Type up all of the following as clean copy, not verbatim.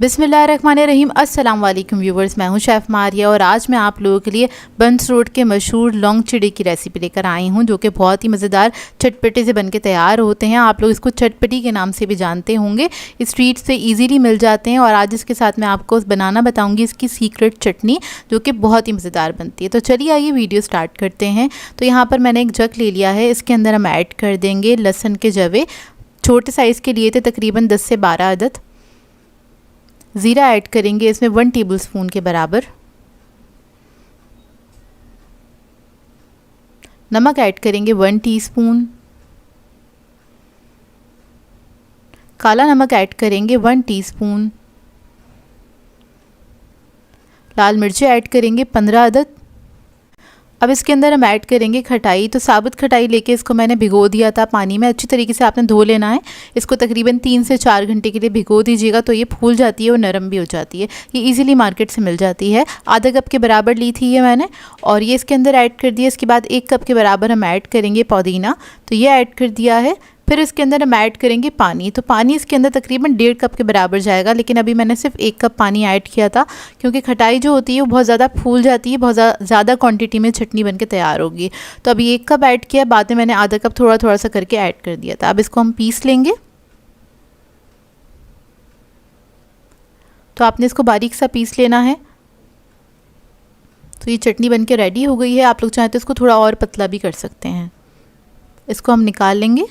बिस्मिल्लाहिर्रहमानिर्रहीम। अस्सलाम वालेकुम व्यूवर्स, मैं हूं शेफ़ मारिया और आज मैं आप लोगों के लिए बंस रोड के मशहूर लौंग चिड़ी की रेसिपी लेकर आई हूं, जो कि बहुत ही मज़ेदार चटपटे से बनके तैयार होते हैं। आप लोग इसको चटपटी के नाम से भी जानते होंगे। स्ट्रीट से इजीली मिल जाते हैं और आज इसके साथ मैं आपको बनाना बताऊँगी इसकी सीक्रेट चटनी, जो कि बहुत ही मज़ेदार बनती है। तो चलिए आइए वीडियो स्टार्ट करते हैं। तो यहाँ पर मैंने एक जग ले लिया है, इसके अंदर हम ऐड कर देंगे लहसुन के जवे। छोटे साइज़ के लिए थे तकरीबन 10 से 12 अदद। ज़ीरा ऐड करेंगे इसमें 1 टेबलस्पून के बराबर। नमक ऐड करेंगे 1 टीस्पून। काला नमक ऐड करेंगे 1 टीस्पून। लाल मिर्ची ऐड करेंगे 15 अदद। अब इसके अंदर हम ऐड करेंगे खटाई। तो साबुत खटाई लेके इसको मैंने भिगो दिया था पानी में। अच्छी तरीके से आपने धो लेना है। इसको तकरीबन 3 से 4 घंटे के लिए भिगो दीजिएगा, तो ये फूल जाती है और नरम भी हो जाती है। ये इजीली मार्केट से मिल जाती है। आधा कप के बराबर ली थी ये मैंने, और ये इसके अंदर ऐड कर दिया। इसके बाद 1 कप के बराबर हम ऐड करेंगे पुदीना, तो ये ऐड कर दिया है। फिर इसके अंदर हम ऐड करेंगे पानी। तो पानी इसके अंदर तकरीबन 1.5 कप के बराबर जाएगा, लेकिन अभी मैंने सिर्फ 1 कप पानी ऐड किया था, क्योंकि खटाई जो होती है वो बहुत ज़्यादा फूल जाती है, बहुत ज़्यादा क्वांटिटी में चटनी बनके तैयार होगी। तो अभी 1 कप ऐड किया, बाद में मैंने आधा कप थोड़ा थोड़ा सा करके ऐड कर दिया था। अब इसको हम पीस लेंगे। तो आपने इसको बारीक सा पीस लेना है। तो ये चटनी बनके रेडी हो गई है। आप लोग चाहें तो इसको थोड़ा और पतला भी कर सकते हैं। इसको हम निकाल लेंगे।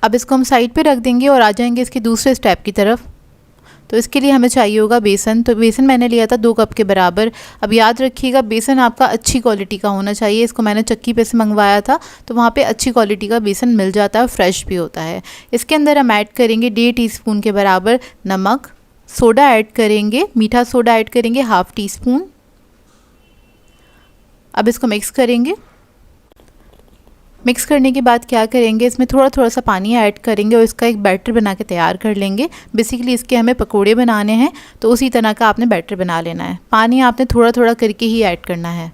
अब इसको हम साइड पे रख देंगे और आ जाएंगे इसके दूसरे स्टेप की तरफ। तो इसके लिए हमें चाहिए होगा बेसन। तो बेसन मैंने लिया था 2 कप के बराबर। अब याद रखिएगा, बेसन आपका अच्छी क्वालिटी का होना चाहिए। इसको मैंने चक्की पे से मंगवाया था, तो वहाँ पे अच्छी क्वालिटी का बेसन मिल जाता है और फ्रेश भी होता है। इसके अंदर हम ऐड करेंगे 1.5 टीस्पून के बराबर नमक। सोडा ऐड करेंगे, मीठा सोडा ऐड करेंगे 1/2 टीस्पून। अब इसको मिक्स करेंगे। मिक्स करने के बाद क्या करेंगे, इसमें थोड़ा थोड़ा सा पानी ऐड करेंगे और इसका एक बैटर बना के तैयार कर लेंगे। बेसिकली इसके हमें पकोड़े बनाने हैं, तो उसी तरह का आपने बैटर बना लेना है। पानी आपने थोड़ा थोड़ा करके ही ऐड करना है।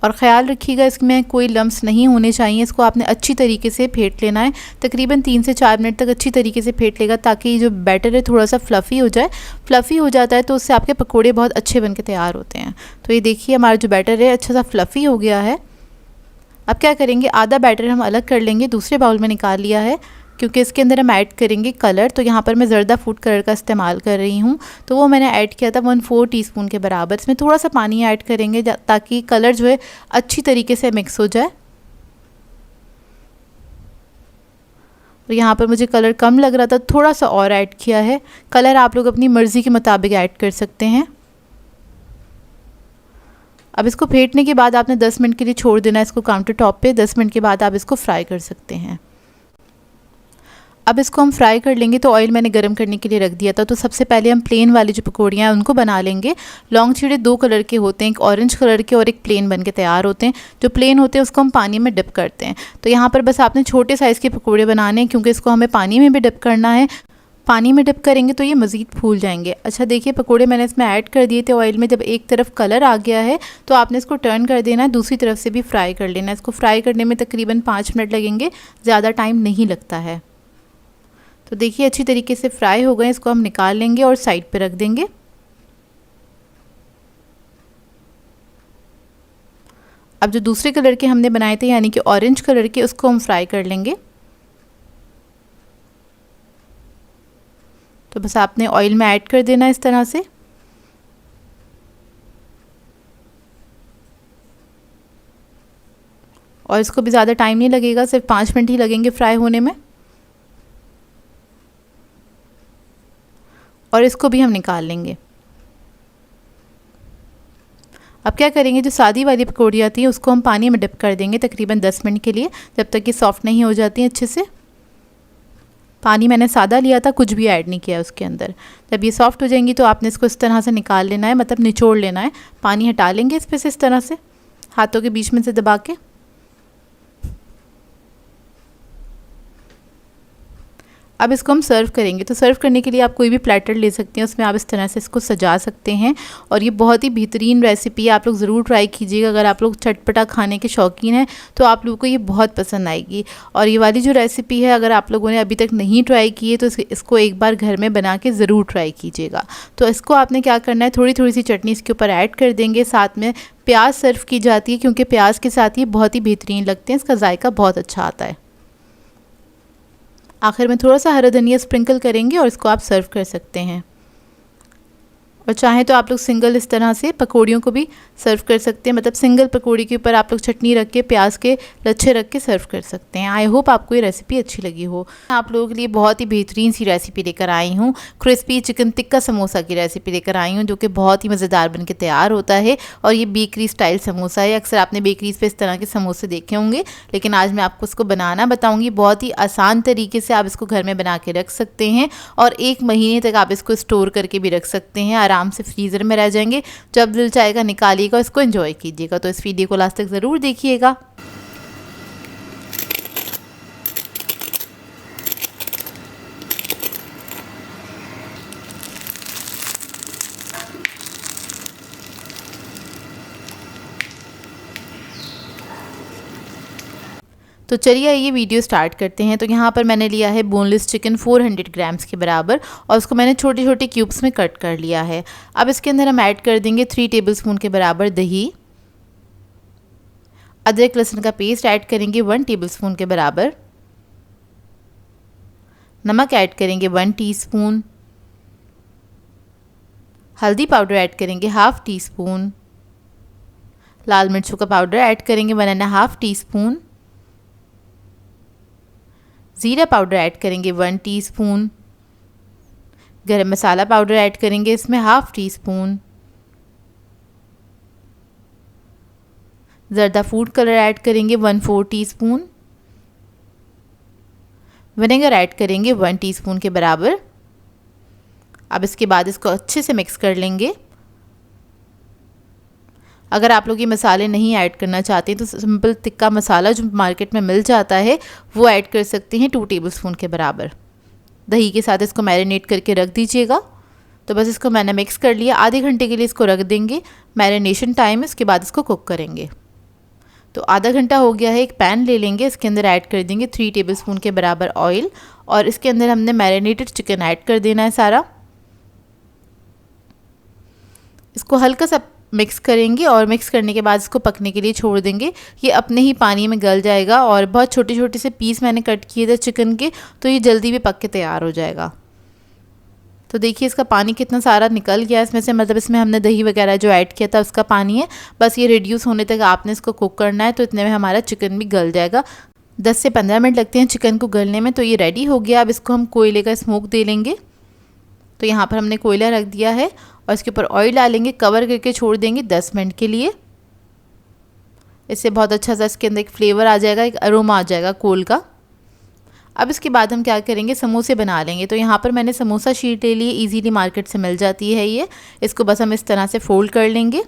और ख़याल रखिएगा इसमें कोई लम्स नहीं होने चाहिए। इसको आपने अच्छी तरीके से फेंट लेना है। तकरीबन 3 से 4 मिनट तक अच्छी तरीके से फेंट लेगा, ताकि ये जो बैटर है थोड़ा सा फ्लफ़ी हो जाए। फ्लफ़ी हो जाता है तो उससे आपके पकोड़े बहुत अच्छे बनके तैयार होते हैं। तो ये देखिए हमारा जो बैटर है अच्छा सा फ्लफ़ी हो गया है। अब क्या करेंगे, आधा बैटर हम अलग कर लेंगे, दूसरे बाउल में निकाल लिया है, क्योंकि इसके अंदर हम ऐड करेंगे कलर। तो यहाँ पर मैं ज़र्दा फूड कलर का इस्तेमाल कर रही हूँ, तो वो मैंने ऐड किया था 1/4 टीस्पून के बराबर। इसमें थोड़ा सा पानी ऐड करेंगे ताकि कलर जो है अच्छी तरीके से मिक्स हो जाए। तो यहाँ पर मुझे कलर कम लग रहा था, थोड़ा सा और ऐड किया है। कलर आप लोग अपनी मर्ज़ी के मुताबिक ऐड कर सकते हैं। अब इसको फेंटने के बाद आपने 10 मिनट के लिए छोड़ देना है इसको काउंटर टॉप पे। 10 मिनट के बाद आप इसको फ्राई कर सकते हैं। अब इसको हम फ्राई कर लेंगे। तो ऑयल मैंने गरम करने के लिए रख दिया था। तो सबसे पहले हम प्लेन वाली जो पकौड़ियाँ हैं उनको बना लेंगे। लौंग चिड़े 2 कलर के होते हैं, एक ऑरेंज कलर के और एक प्लेन बन के तैयार होते हैं। जो प्लेन होते हैं उसको हम पानी में डिप करते हैं। तो यहाँ पर बस आपने छोटे साइज़ के पकौड़े बनाने हैं, क्योंकि इसको हमें पानी में भी डिप करना है। पानी में डिप करेंगे तो ये मज़ीद फूल जाएंगे। अच्छा देखिए, पकोड़े मैंने इसमें ऐड कर दिए थे ऑयल में। जब एक तरफ कलर आ गया है तो आपने इसको टर्न कर देना है, दूसरी तरफ से भी फ्राई कर लेना है। इसको फ्राई करने में तकरीबन 5 मिनट लगेंगे, ज़्यादा टाइम नहीं लगता है। तो देखिए अच्छी तरीके से फ्राई हो गए। इसको हम निकाल लेंगे और साइड पे रख देंगे। अब जो दूसरे कलर के हमने बनाए थे, यानी कि ऑरेंज कलर के, उसको हम फ्राई कर लेंगे। तो बस आपने ऑयल में ऐड कर देना इस तरह से। और इसको भी ज़्यादा टाइम नहीं लगेगा, सिर्फ 5 मिनट ही लगेंगे फ्राई होने में। और इसको भी हम निकाल लेंगे। अब क्या करेंगे, जो सादी वाली पकौड़ियाँ थी उसको हम पानी में डिप कर देंगे तकरीबन 10 मिनट के लिए, जब तक कि सॉफ़्ट नहीं हो जाती हैं अच्छे से। पानी मैंने सादा लिया था, कुछ भी ऐड नहीं किया उसके अंदर। जब ये सॉफ़्ट हो जाएंगी तो आपने इसको इस तरह से निकाल लेना है, मतलब निचोड़ लेना है। पानी हटा लेंगे इस पर से इस तरह से, हाथों के बीच में से दबा के। अब इसको हम सर्व करेंगे। तो सर्व करने के लिए आप कोई भी प्लेटर ले सकते हैं, उसमें आप इस तरह से इसको सजा सकते हैं। और ये बहुत ही बेहतरीन रेसिपी है, आप लोग ज़रूर ट्राई कीजिएगा। अगर आप लोग चटपटा खाने के शौकीन हैं तो आप लोगों को ये बहुत पसंद आएगी। और ये वाली जो रेसिपी है, अगर आप लोगों ने अभी तक नहीं ट्राई की है तो इसको एक बार घर में बना के ज़रूर ट्राई कीजिएगा। तो इसको आपने क्या करना है, थोड़ी थोड़ी सी चटनी इसके ऊपर ऐड कर देंगे। साथ में प्याज सर्व की जाती है, क्योंकि प्याज के साथ ये बहुत ही बेहतरीन लगते हैं, इसका जायका बहुत अच्छा आता है। आखिर में थोड़ा सा हरा धनिया स्प्रिंकल करेंगे और इसको आप सर्व कर सकते हैं। और चाहें तो आप लोग सिंगल इस तरह से पकौड़ियों को भी सर्व कर सकते हैं, मतलब सिंगल पकौड़ी के ऊपर आप लोग चटनी रख के प्याज के लच्छे रख के सर्व कर सकते हैं। आई होप आपको ये रेसिपी अच्छी लगी हो। आप लोगों के लिए बहुत ही बेहतरीन सी रेसिपी लेकर आई हूँ, क्रिस्पी चिकन टिक्का समोसा की रेसिपी लेकर आई हूँ, जो कि बहुत ही मज़ेदार बन के तैयार होता है। और ये बेकरी स्टाइल समोसा है। अक्सर आपने बेकरीज़ पर इस तरह के समोसे देखे होंगे, लेकिन आज मैं आपको इसको बनाना बताऊँगी। बहुत ही आसान तरीके से आप इसको घर में बना के रख सकते हैं और 1 महीने तक आप इसको स्टोर करके भी रख सकते हैं। आराम से फ्रीज़र में रह जाएंगे, जब दिल चाहेगा निकालिएगा, इसको एंजॉय कीजिएगा। तो इस वीडियो को लास्ट तक ज़रूर देखिएगा। तो चलिए ये वीडियो स्टार्ट करते हैं। तो यहाँ पर मैंने लिया है बोनलेस चिकन 400 ग्राम्स के बराबर और उसको मैंने छोटे छोटे क्यूब्स में कट कर लिया है। अब इसके अंदर हम ऐड कर देंगे 3 टेबलस्पून के बराबर दही। अदरक लहसुन का पेस्ट ऐड करेंगे 1 टेबलस्पून के बराबर। नमक ऐड करेंगे 1 टीस्पून। हल्दी पाउडर ऐड करेंगे 1/2 टीस्पून। लाल मिर्चों का पाउडर ऐड करेंगे 1.5 टीस्पून। ज़ीरा पाउडर ऐड करेंगे 1 टीस्पून। गरम मसाला पाउडर ऐड करेंगे इसमें 1/2 टीस्पून। ज़र्दा फूड कलर ऐड करेंगे 1/4 टीस्पून। विनेगर ऐड करेंगे 1 टीस्पून के बराबर। अब इसके बाद इसको अच्छे से मिक्स कर लेंगे। अगर आप लोग ये मसाले नहीं ऐड करना चाहते तो सिंपल टिक्का मसाला जो मार्केट में मिल जाता है वो ऐड कर सकते हैं 2 टेबलस्पून के बराबर। दही के साथ इसको मैरिनेट करके रख दीजिएगा। तो बस इसको मैंने मिक्स कर लिया, आधे घंटे के लिए इसको रख देंगे, मैरिनेशन टाइम है, उसके बाद इसको कुक करेंगे। तो आधा घंटा हो गया है। एक पैन ले लेंगे, इसके अंदर ऐड कर देंगे 3 टेबलस्पून के बराबर ऑयल और इसके अंदर हमने मैरिनेटेड चिकन ऐड कर देना है सारा। इसको हल्का सा मिक्स करेंगे और मिक्स करने के बाद इसको पकने के लिए छोड़ देंगे। ये अपने ही पानी में गल जाएगा और बहुत छोटे छोटे से पीस मैंने कट किए थे चिकन के, तो ये जल्दी भी पक के तैयार हो जाएगा। तो देखिए इसका पानी कितना सारा निकल गया इसमें से, मतलब इसमें हमने दही वगैरह जो ऐड किया था उसका पानी है। बस ये रिड्यूस होने तक आपने इसको कुक करना है, तो इतने में हमारा चिकन भी गल जाएगा। 10 से 15 मिनट लगते हैं चिकन को गलने में। तो ये रेडी हो गया। अब इसको हम कोयले का स्मोक दे लेंगे। तो यहाँ पर हमने कोयला रख दिया है और इसके ऊपर ऑयल डालेंगे, कवर करके छोड़ देंगे 10 मिनट के लिए। इससे बहुत अच्छा सा इसके अंदर एक फ्लेवर आ जाएगा, एक अरोमा आ जाएगा कोल का। अब इसके बाद हम क्या करेंगे, समोसे बना लेंगे। तो यहाँ पर मैंने समोसा शीट ले ली, इजीली मार्केट से मिल जाती है ये। इसको बस हम इस तरह से फोल्ड कर लेंगे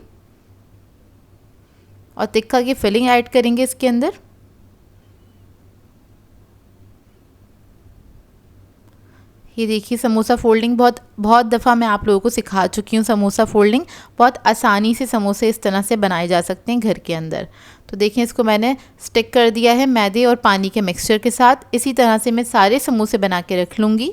और तिक्का की फिलिंग ऐड करेंगे इसके अंदर। ये देखिए समोसा फोल्डिंग बहुत दफ़ा मैं आप लोगों को सिखा चुकी हूँ। समोसा फोल्डिंग बहुत आसानी से समोसे इस तरह से बनाए जा सकते हैं घर के अंदर। तो देखिए इसको मैंने स्टिक कर दिया है मैदे और पानी के मिक्सचर के साथ। इसी तरह से मैं सारे समोसे बना के रख लूँगी।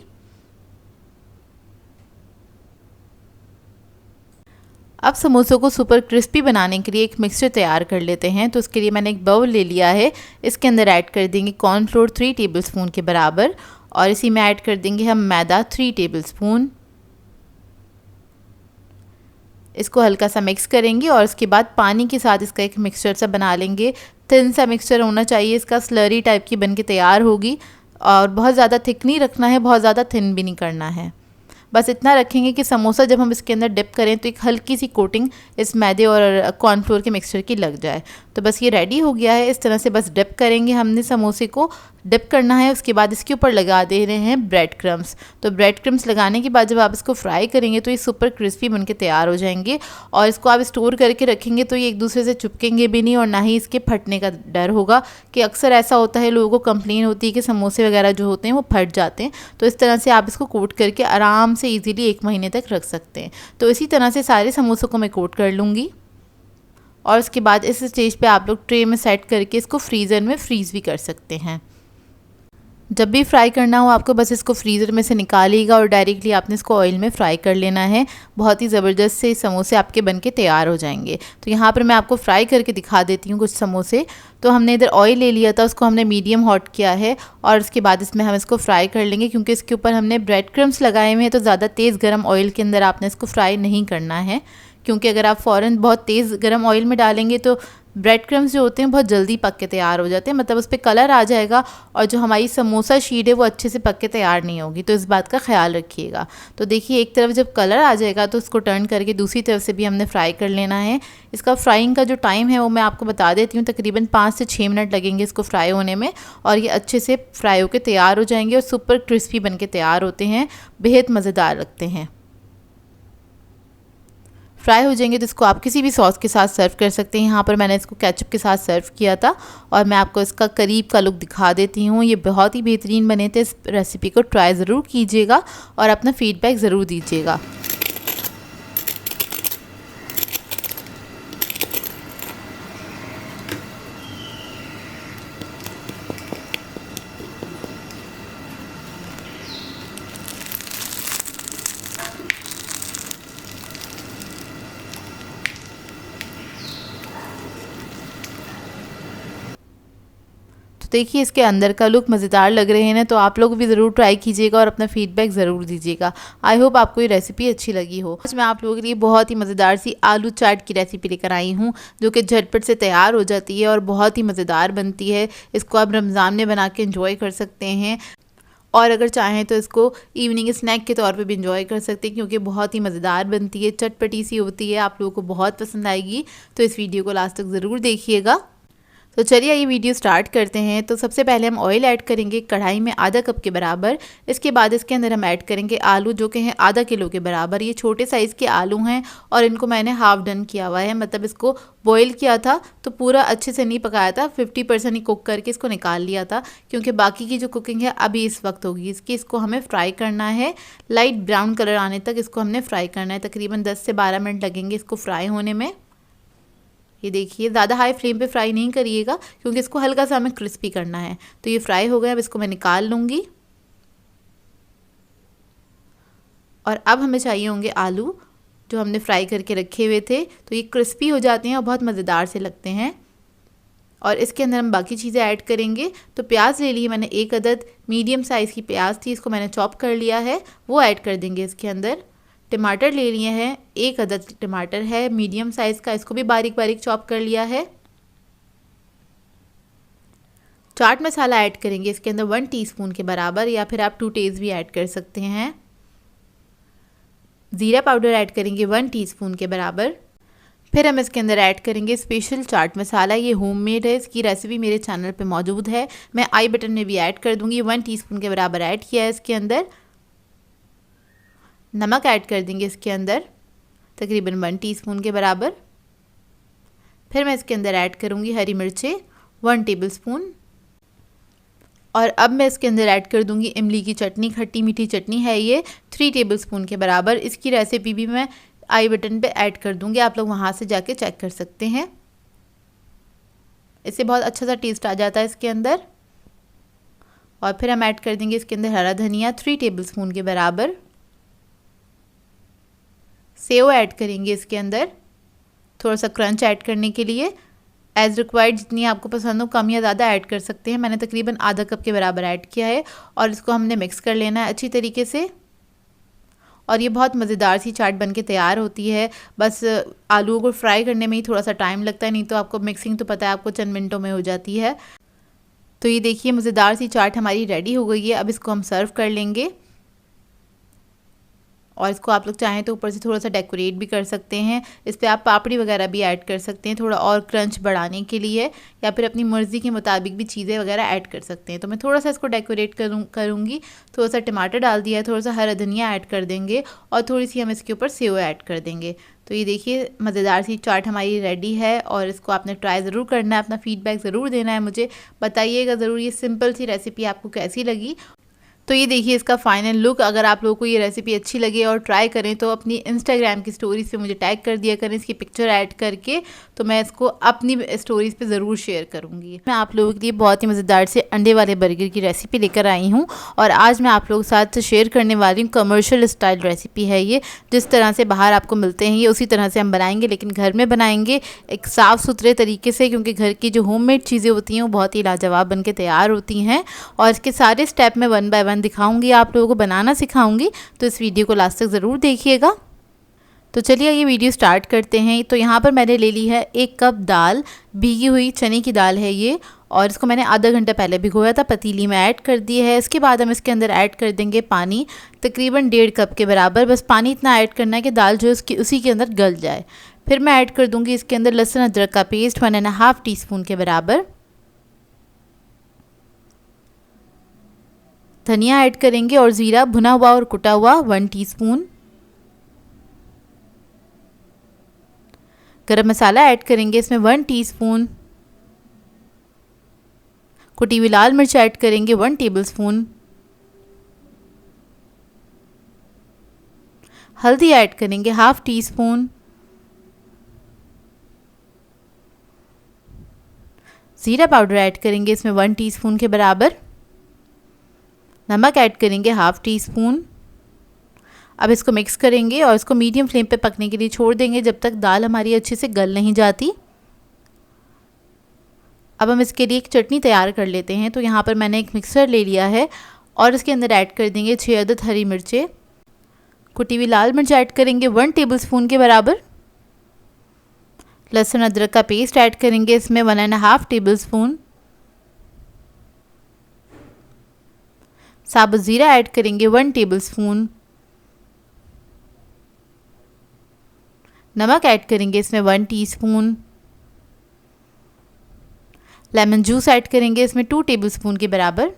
अब समोसों को सुपर क्रिस्पी बनाने के लिए एक मिक्सचर तैयार कर लेते हैं। तो उसके लिए मैंने एक बाउल ले लिया है, इसके अंदर ऐड कर देंगे कॉर्नफ्लोर 3 टेबलस्पून के बराबर और इसी में ऐड कर देंगे हम मैदा 3 टेबलस्पून। इसको हल्का सा मिक्स करेंगे और उसके बाद पानी के साथ इसका एक मिक्सचर सा बना लेंगे। थिन सा मिक्सचर होना चाहिए, इसका स्लरी टाइप की बन के तैयार होगी। और बहुत ज़्यादा थिक नहीं रखना है, बहुत ज़्यादा थिन भी नहीं करना है। बस इतना रखेंगे कि समोसा जब हम इसके अंदर डिप करें तो एक हल्की सी कोटिंग इस मैदे और कॉर्नफ्लोर के मिक्सचर की लग जाए। तो बस ये रेडी हो गया है। इस तरह से बस डिप करेंगे हमने समोसे को डिप करना है। उसके बाद इसके ऊपर लगा दे रहे हैं ब्रेड क्रम्स। तो ब्रेड क्रम्स लगाने के बाद जब आप इसको फ्राई करेंगे तो ये सुपर क्रिस्पी बनके तैयार हो जाएंगे और इसको आप स्टोर करके रखेंगे तो ये एक दूसरे से चिपकेंगे भी नहीं और ना ही इसके फटने का डर होगा। कि अक्सर ऐसा होता है, लोगों को कंप्लेन होती है कि समोसे वगैरह जो होते हैं वो फट जाते हैं। तो इस तरह से आप इसको कोट करके आराम से ईजिली 1 महीने तक रख सकते हैं। तो इसी तरह से सारे समोसों को मैं कोट कर लूँगी और उसके बाद इस स्टेज पे आप लोग ट्रे में सेट करके इसको फ्रीज़र में फ्रीज़ भी कर सकते हैं। जब भी फ्राई करना हो आपको बस इसको फ्रीज़र में से निकालिएगा और डायरेक्टली आपने इसको ऑयल में फ्राई कर लेना है। बहुत ही ज़बरदस्त से समोसे आपके बनके तैयार हो जाएंगे। तो यहाँ पर मैं आपको फ्राई करके दिखा देती हूँ कुछ समोसे। तो हमने इधर ऑयल ले लिया था, उसको हमने मीडियम हॉट किया है और उसके बाद इसमें हम इसको फ्राई कर लेंगे। क्योंकि इसके ऊपर हमने ब्रेड क्रम्स लगाए हुए हैं तो ज़्यादा तेज़ गर्म ऑयल के अंदर आपने इसको फ्राई नहीं करना है। क्योंकि अगर आप फ़ौरन बहुत तेज़ गर्म ऑयल में डालेंगे तो ब्रेड क्रम्स जो होते हैं बहुत जल्दी पक के तैयार हो जाते हैं, मतलब उस पर कलर आ जाएगा और जो हमारी समोसा शीट है वो अच्छे से पक के तैयार नहीं होगी। तो इस बात का ख्याल रखिएगा। तो देखिए एक तरफ जब कलर आ जाएगा तो उसको टर्न करके दूसरी तरफ से भी हमने फ्राई कर लेना है। इसका फ्राइंग का जो टाइम है वो मैं आपको बता देती हूँ, तकरीबन 5 से 6 मिनट लगेंगे इसको फ्राई होने में और ये अच्छे से फ्राई होकर तैयार हो जाएंगे और सुपर क्रिस्पी बन के तैयार होते हैं, बेहद मज़ेदार लगते हैं। फ्राई हो जाएंगे तो इसको आप किसी भी सॉस के साथ सर्व कर सकते हैं। यहाँ पर मैंने इसको केचप के साथ सर्व किया था और मैं आपको इसका करीब का लुक दिखा देती हूँ। ये बहुत ही बेहतरीन बने थे। इस रेसिपी को ट्राई ज़रूर कीजिएगा और अपना फीडबैक ज़रूर दीजिएगा। तो देखिए इसके अंदर का लुक मज़ेदार लग रहे हैं ना, तो आप लोग भी ज़रूर ट्राई कीजिएगा और अपना फीडबैक ज़रूर दीजिएगा। आई होप आपको ये रेसिपी अच्छी लगी हो। आज मैं आप लोगों के लिए बहुत ही मज़ेदार सी आलू चाट की रेसिपी लेकर आई हूँ जो कि झटपट से तैयार हो जाती है और बहुत ही मज़ेदार बनती है। इसको आप रमज़ान में बना के इंजॉय कर सकते हैं और अगर चाहें तो इसको इवनिंग स्नैक के तौर पे भी इंजॉय कर सकते हैं क्योंकि बहुत ही मज़ेदार बनती है, चटपटी सी होती है। आप लोगों को बहुत पसंद आएगी। तो इस वीडियो को लास्ट तक ज़रूर देखिएगा। तो चलिए ये वीडियो स्टार्ट करते हैं। तो सबसे पहले हम ऑयल ऐड करेंगे कढ़ाई में आधा कप के बराबर। इसके बाद इसके अंदर हम ऐड करेंगे आलू जो कि हैं आधा किलो के बराबर। ये छोटे साइज़ के आलू हैं और इनको मैंने हाफ़ डन किया हुआ है, मतलब इसको बॉईल किया था तो पूरा अच्छे से नहीं पकाया था, 50% ही कुक करके इसको निकाल लिया था क्योंकि बाकी की जो कुकिंग है अभी इस वक्त होगी इसकी। इसको हमें फ्राई करना है, लाइट ब्राउन कलर आने तक इसको हमने फ्राई करना है। तकरीबन 10 से 12 मिनट लगेंगे इसको फ्राई होने में। ये देखिए ज़्यादा हाई फ्लेम पे फ्राई नहीं करिएगा क्योंकि इसको हल्का सा हमें क्रिस्पी करना है। तो ये फ्राई हो गया, अब इसको मैं निकाल लूँगी। और अब हमें चाहिए होंगे आलू जो हमने फ्राई करके रखे हुए थे। तो ये क्रिस्पी हो जाते हैं और बहुत मज़ेदार से लगते हैं। और इसके अंदर हम बाकी चीज़ें ऐड करेंगे। तो प्याज ले ली मैंने, 1 अदद मीडियम साइज़ की प्याज थी, इसको मैंने चॉप कर लिया है, वो ऐड कर देंगे इसके अंदर। टमाटर ले लिए हैं, 1 अदद टमाटर है मीडियम साइज़ का, इसको भी बारीक बारीक चॉप कर लिया है। चाट मसाला ऐड करेंगे इसके अंदर 1 टीस्पून के बराबर, या फिर आप 2 टेज़ भी ऐड कर सकते हैं। ज़ीरा पाउडर ऐड करेंगे 1 टीस्पून के बराबर। फिर हम इसके अंदर ऐड करेंगे स्पेशल चाट मसाला। ये होममेड है, इसकी रेसिपी मेरे चैनल पे मौजूद है, मैं आई बटन में भी ऐड कर दूँगी। 1 टीस्पून के बराबर ऐड किया है इसके अंदर। नमक ऐड कर देंगे इसके अंदर तकरीबन 1 टीस्पून के बराबर। फिर मैं इसके अंदर ऐड करूँगी हरी मिर्चें 1 टेबलस्पून। और अब मैं इसके अंदर ऐड कर दूँगी इमली की चटनी, खट्टी मीठी चटनी है ये, 3 टेबलस्पून के बराबर। इसकी रेसिपी भी मैं आई बटन पे ऐड कर दूँगी, आप लोग वहाँ से जाके चेक कर सकते हैं। इससे बहुत अच्छा सा टेस्ट आ जाता है इसके अंदर। और फिर हम ऐड कर देंगे इसके अंदर हरा धनिया 3 टेबलस्पून के बराबर। सेव ऐड करेंगे इसके अंदर थोड़ा सा क्रंच ऐड करने के लिए। एज़ रिक्वायर्ड जितनी आपको पसंद हो कम या ज़्यादा ऐड कर सकते हैं। मैंने तकरीबन आधा कप के बराबर ऐड किया है और इसको हमने मिक्स कर लेना है अच्छी तरीके से। और ये बहुत मज़ेदार सी चाट बनके तैयार होती है। बस आलूओं को फ्राई करने में ही थोड़ा सा टाइम लगता है, नहीं तो आपको मिक्सिंग तो पता है आपको चंद मिनटों में हो जाती है। तो ये देखिए मज़ेदार सी चाट हमारी रेडी हो गई है। अब इसको हम सर्व कर लेंगे और इसको आप लोग चाहें तो ऊपर से थोड़ा सा डेकोरेट भी कर सकते हैं। इस पर आप पापड़ी वगैरह भी ऐड कर सकते हैं थोड़ा और क्रंच बढ़ाने के लिए, या फिर अपनी मर्ज़ी के मुताबिक भी चीज़ें वगैरह ऐड कर सकते हैं। तो मैं थोड़ा सा इसको डेकोरेट करूँगी। थोड़ा सा टमाटर डाल दिया है, थोड़ा सा हरा धनिया ऐड कर देंगे और थोड़ी सी हम इसके ऊपर सेव ऐड कर देंगे। तो ये देखिए मज़ेदार सी चाट हमारी रेडी है और इसको आपने ट्राई ज़रूर करना है। अपना फीडबैक ज़रूर देना है, मुझे बताइएगा ज़रूर ये सिंपल सी रेसिपी आपको कैसी लगी। तो ये देखिए इसका फाइनल लुक। अगर आप लोगों को ये रेसिपी अच्छी लगे और ट्राई करें तो अपनी इंस्टाग्राम की स्टोरीज़ पे मुझे टैग कर दिया करें इसकी पिक्चर ऐड करके, तो मैं इसको अपनी स्टोरीज़ पे ज़रूर शेयर करूँगी। मैं आप लोगों के लिए बहुत ही मज़ेदार से अंडे वाले बर्गर की रेसिपी लेकर आई हूँ और आज मैं आप लोगों के साथ शेयर करने वाली हूँ कमर्शियल स्टाइल रेसिपी है ये। जिस तरह से बाहर आपको मिलते हैं ये उसी तरह से हम बनाएंगे, लेकिन घर में बनाएंगे एक साफ़ सुथरे तरीके से, क्योंकि घर की जो होममेड चीज़ें होती हैं वो बहुत ही लाजवाब बन के तैयार होती हैं। और इसके सारे स्टेप में 1 बाय 1 दिखाऊंगी, आप लोगों को बनाना सिखाऊंगी, तो इस वीडियो को लास्ट तक ज़रूर देखिएगा। तो चलिए ये वीडियो स्टार्ट करते हैं। तो यहाँ पर मैंने ले ली है 1 कप दाल, भीगी हुई चने की दाल है ये, और इसको मैंने आधा घंटा पहले भिगोया था, पतीली में ऐड कर दी है। इसके बाद हम इसके अंदर ऐड कर देंगे पानी, तकरीबन 1.5 कप के बराबर। बस पानी इतना ऐड करना है कि दाल जो है उसी के अंदर गल जाए। फिर मैं ऐड कर दूँगी इसके अंदर लहसुन अदरक का पेस्ट 1.5 टीस्पून के बराबर, धनिया ऐड करेंगे और ज़ीरा भुना हुआ और कुटा हुआ 1 टीस्पून, गरम मसाला ऐड करेंगे इसमें 1 टीस्पून, कुटी हुई लाल मिर्च ऐड करेंगे 1 टेबलस्पून, हल्दी ऐड करेंगे 1/2 टीस्पून, ज़ीरा पाउडर ऐड करेंगे इसमें 1 टीस्पून के बराबर, नमक ऐड करेंगे 1/2 टीस्पून। अब इसको मिक्स करेंगे और इसको मीडियम फ्लेम पे पकने के लिए छोड़ देंगे जब तक दाल हमारी अच्छे से गल नहीं जाती। अब हम इसके लिए एक चटनी तैयार कर लेते हैं। तो यहाँ पर मैंने एक मिक्सर ले लिया है और इसके अंदर ऐड कर देंगे 6 अदद हरी मिर्चें, कुटी हुई लाल मिर्च ऐड करेंगे 1 टेबलस्पून के बराबर, लहसुन अदरक का पेस्ट ऐड करेंगे इसमें 1.5 टेबलस्पून, साबुत ज़ीरा ऐड करेंगे 1 टेबलस्पून, नमक ऐड करेंगे इसमें 1 टीस्पून, लेमन जूस ऐड करेंगे इसमें 2 टेबलस्पून के बराबर,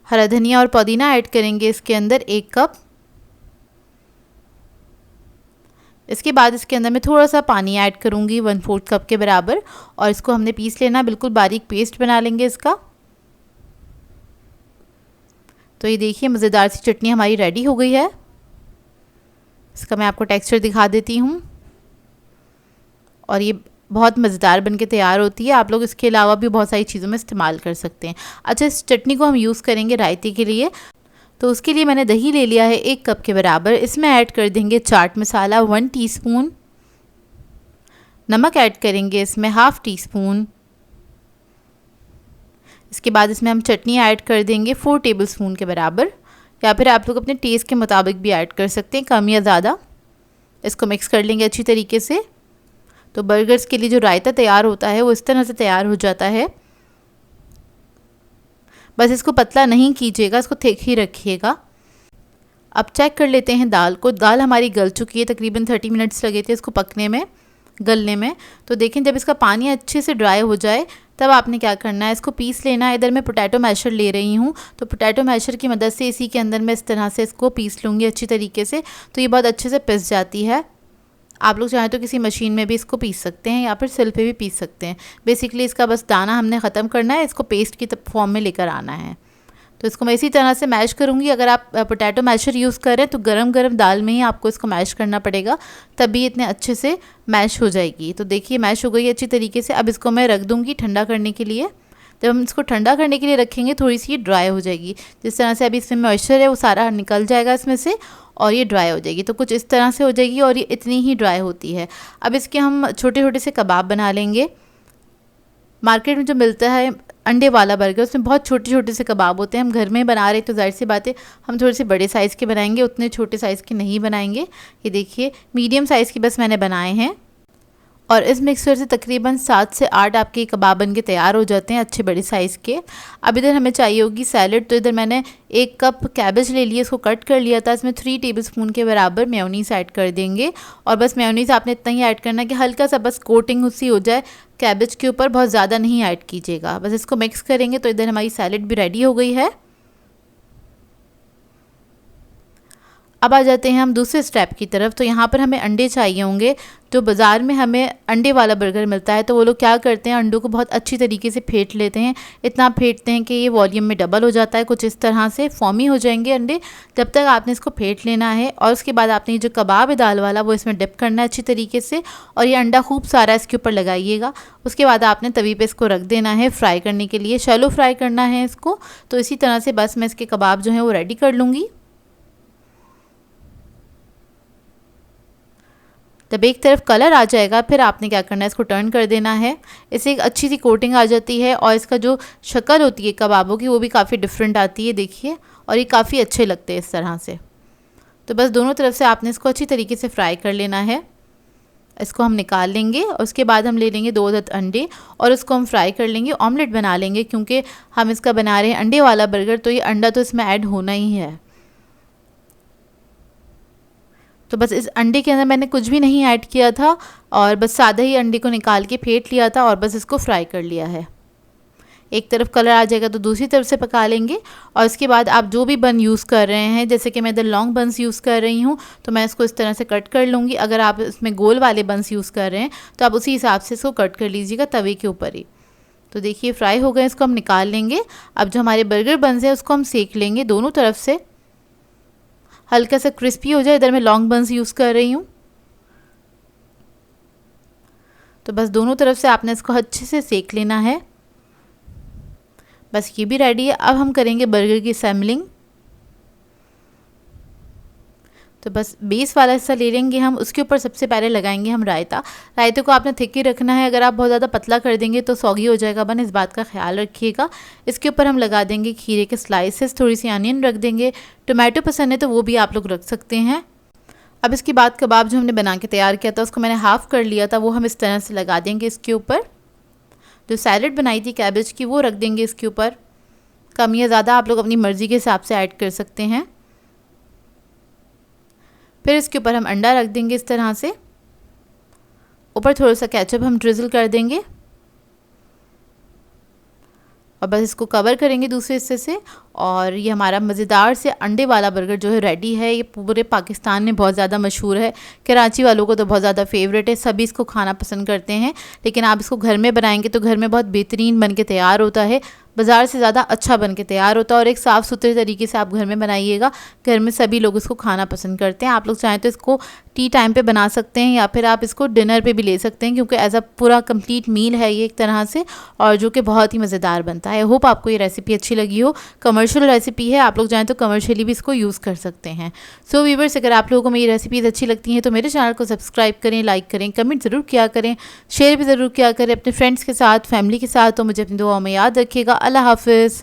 हरा धनिया और पुदीना ऐड करेंगे इसके अंदर 1 कप। इसके बाद इसके अंदर मैं थोड़ा सा पानी ऐड करूँगी 1/4 कप के बराबर, और इसको हमने पीस लेना, बिल्कुल बारीक पेस्ट बना लेंगे इसका। तो ये देखिए मज़ेदार सी चटनी हमारी रेडी हो गई है। इसका मैं आपको टेक्सचर दिखा देती हूँ और ये बहुत मज़ेदार बनके तैयार होती है। आप लोग इसके अलावा भी बहुत सारी चीज़ों में इस्तेमाल कर सकते हैं। अच्छा, इस चटनी को हम यूज़ करेंगे रायते के लिए, तो उसके लिए मैंने दही ले लिया है 1 कप के बराबर। इसमें ऐड कर देंगे चाट मसाला 1 टीस्पून, नमक ऐड करेंगे इसमें 1/2 टीस्पून। इसके बाद इसमें हम चटनी ऐड कर देंगे 4 टेबलस्पून के बराबर, या फिर आप लोग अपने टेस्ट के मुताबिक भी ऐड कर सकते हैं, कम या ज़्यादा। इसको मिक्स कर लेंगे अच्छी तरीके से। तो बर्गर्स के लिए जो रायता तैयार होता है वो इस तरह से तैयार हो जाता है। बस इसको पतला नहीं कीजिएगा, इसको थिक ही रखिएगा। अब चेक कर लेते हैं दाल को। दाल हमारी गल चुकी है, तकरीबन 30 मिनट्स लगे थे इसको पकने में, गलने में। तो देखें जब इसका पानी अच्छे से ड्राई हो जाए तब आपने क्या करना है, इसको पीस लेना है। इधर मैं पोटैटो मैशर ले रही हूँ, तो पोटैटो मैशर की मदद से इसी के अंदर मैं इस तरह से इसको पीस लूँगी अच्छी तरीके से। तो ये बहुत अच्छे से पिस जाती है। आप लोग चाहें तो किसी मशीन में भी इसको पीस सकते हैं या फिर सिल पे भी पीस सकते हैं। बेसिकली इसका बस दाना हमने ख़त्म करना है, इसको पेस्ट की फॉर्म में लेकर आना है। तो इसको मैं इसी तरह से मैश करूँगी। अगर आप पोटैटो मैशर यूज़ करें तो गरम गरम दाल में ही आपको इसको मैश करना पड़ेगा, तभी इतने अच्छे से मैश हो जाएगी। तो देखिए मैश हो गई अच्छी तरीके से। अब इसको मैं रख दूँगी ठंडा करने के लिए। जब हम इसको ठंडा करने के लिए रखेंगे थोड़ी सी ड्राई हो जाएगी। जिस तरह से अभी इसमें मॉइस्चर है वो सारा निकल जाएगा इसमें से और ये ड्राई हो जाएगी। तो कुछ इस तरह से हो जाएगी और ये इतनी ही ड्राई होती है। अब इसके हम छोटे छोटे से कबाब बना लेंगे। मार्केट में जो मिलता है अंडे वाला बर्गर, उसमें बहुत छोटे छोटे से कबाब होते हैं। हम घर में बना रहे तो जाहिर सी बात है हम थोड़े से बड़े साइज़ के बनाएंगे, उतने छोटे साइज़ के नहीं बनाएंगे। ये देखिए मीडियम साइज़ की बस मैंने बनाए हैं। और इस मिक्सचर से तकरीबन 7 से 8 आपके कबाब बन के तैयार हो जाते हैं अच्छे बड़े साइज़ के। अब इधर हमें चाहिए होगी सैलड, तो इधर मैंने 1 कप कैबेज ले लिया, इसको कट कर लिया था। इसमें 3 टेबलस्पून के बराबर मेयोनीज़ ऐड कर देंगे। और बस मेयोनीज़ आपने इतना ही ऐड करना है कि हल्का सा बस कोटिंग उससी हो जाए कैबेज के ऊपर, बहुत ज़्यादा नहीं ऐड कीजिएगा। बस इसको मिक्स करेंगे तो इधर हमारी सैलड भी रेडी हो गई है। अब आ जाते हैं हम दूसरे स्टेप की तरफ। तो यहाँ पर हमें अंडे चाहिए होंगे। जो बाज़ार में हमें अंडे वाला बर्गर मिलता है तो वो लोग क्या करते हैं, अंडों को बहुत अच्छी तरीके से फेंट लेते हैं। इतना फेंटते हैं कि ये वॉल्यूम में डबल हो जाता है, कुछ इस तरह से फॉर्मी हो जाएंगे अंडे। जब तक आपने इसको फेंट लेना है। और उसके बाद आपने ये जो कबाब है दाल वाला वो इसमें डिप करना है अच्छी तरीके से, और ये अंडा खूब सारा इसके ऊपर लगाइएगा। उसके बाद आपने तवी पे इसको रख देना है फ्राई करने के लिए, शैलो फ्राई करना है इसको। तो इसी तरह से बस मैं इसके कबाब जो हैं वो रेडी कर लूँगी। जब एक तरफ कलर आ जाएगा फिर आपने क्या करना है, इसको टर्न कर देना है। इससे एक अच्छी सी कोटिंग आ जाती है और इसका जो शक्ल होती है कबाबों की वो भी काफ़ी डिफरेंट आती है, देखिए। और ये काफ़ी अच्छे लगते हैं इस तरह से। तो बस दोनों तरफ से आपने इसको अच्छी तरीके से फ्राई कर लेना है। इसको हम निकाल लेंगे और उसके बाद हम ले लेंगे 2 अदद अंडे और उसको हम फ्राई कर लेंगे, ऑमलेट बना लेंगे। क्योंकि हम इसका बना रहे हैं अंडे वाला बर्गर, तो ये अंडा तो इसमें ऐड होना ही है। तो बस इस अंडे के अंदर मैंने कुछ भी नहीं ऐड किया था और बस सादा ही अंडे को निकाल के फेंट लिया था और बस इसको फ्राई कर लिया है। एक तरफ कलर आ जाएगा तो दूसरी तरफ से पका लेंगे। और इसके बाद आप जो भी बन यूज़ कर रहे हैं, जैसे कि मैं इधर लॉन्ग बंस यूज़ कर रही हूँ तो मैं इसको इस तरह से कट कर लूँगी। अगर आप इसमें गोल वाले बंस यूज़ कर रहे हैं तो आप उसी हिसाब से इसको कट कर लीजिएगा तवे के ऊपर ही। तो देखिए फ्राई हो गए, इसको हम निकाल लेंगे। अब जो हमारे बर्गर बंस है उसको हम सेक लेंगे दोनों तरफ से, हल्का सा क्रिस्पी हो जाए। इधर मैं लॉन्ग बंस यूज़ कर रही हूँ। तो बस दोनों तरफ से आपने इसको अच्छे से सेक लेना है। बस ये भी रेडी है। अब हम करेंगे बर्गर की असेंबलिंग। तो बस बेस वाला हिस्सा ले लेंगे हम, उसके ऊपर सबसे पहले लगाएंगे हम रायता। रायते को आपने थिक ही रखना है, अगर आप बहुत ज़्यादा पतला कर देंगे तो सॉगी हो जाएगा बन, इस बात का ख्याल रखिएगा। इसके ऊपर हम लगा देंगे खीरे के स्लाइसेस, थोड़ी सी अनियन रख देंगे। टोमेटो पसंद है तो वो भी आप लोग रख सकते हैं। अब इसके बाद कबाब जो हमने बना के तैयार किया था उसको मैंने हाफ़ कर लिया था, वो हम इस तरह से लगा देंगे इसके ऊपर। जो सैलड बनाई थी कैबेज की वो रख देंगे इसके ऊपर। कम या ज़्यादा आप लोग अपनी मर्ज़ी के हिसाब से ऐड कर सकते हैं। फिर इसके ऊपर हम अंडा रख देंगे इस तरह से, ऊपर थोड़ा सा केचप हम ड्रिज़ल कर देंगे और बस इसको कवर करेंगे दूसरे हिस्से से। और ये हमारा मज़ेदार से अंडे वाला बर्गर जो है रेडी है। ये पूरे पाकिस्तान में बहुत ज़्यादा मशहूर है, कराची वालों को तो बहुत ज़्यादा फेवरेट है, सभी इसको खाना पसंद करते हैं। लेकिन आप इसको घर में बनाएंगे तो घर में बहुत बेहतरीन बन के तैयार होता है, बाज़ार से ज़्यादा अच्छा बन के तैयार होता है। और एक साफ़ सुथरे तरीके से आप घर में बनाइएगा, घर में सभी लोग इसको खाना पसंद करते हैं। आप लोग चाहें तो इसको टी टाइम पे बना सकते हैं या फिर आप इसको डिनर पे भी ले सकते हैं, क्योंकि एज अ पूरा कंप्लीट मील है ये एक तरह से, और जो कि बहुत ही मज़ेदार बनता है। होप आपको ये रेसिपी अच्छी लगी हो। कमर्शियल रेसिपी है, आप लोग चाहें तो कमर्शियली भी इसको यूज़ कर सकते हैं। सो व्यूअर्स, अगर आप लोगों को मेरी रेसिपीज़ अच्छी लगती हैं तो मेरे चैनल को सब्सक्राइब करें, लाइक करें, कमेंट ज़रूर किया करें, शेयर भी ज़रूर किया करें अपने फ्रेंड्स के साथ, फैमिली के साथ। तो मुझे अपनी दुआओं में याद रखिएगा। अल्लाह हाफ़िज़।